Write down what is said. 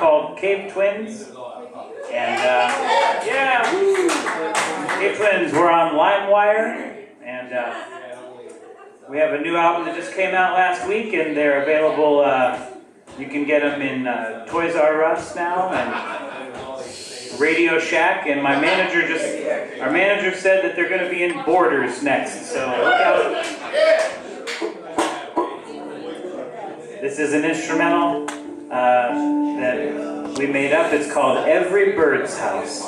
called Cave Twins. And yeah, Cave Twins, we're on LimeWire, and we have a new album that just came out last week, and they're available. You can get them in Toys R Us now and Radio Shack. And our manager said that they're going to be in Borders next. So look out. This is an instrumental that we made up. It's called Every Bird's House.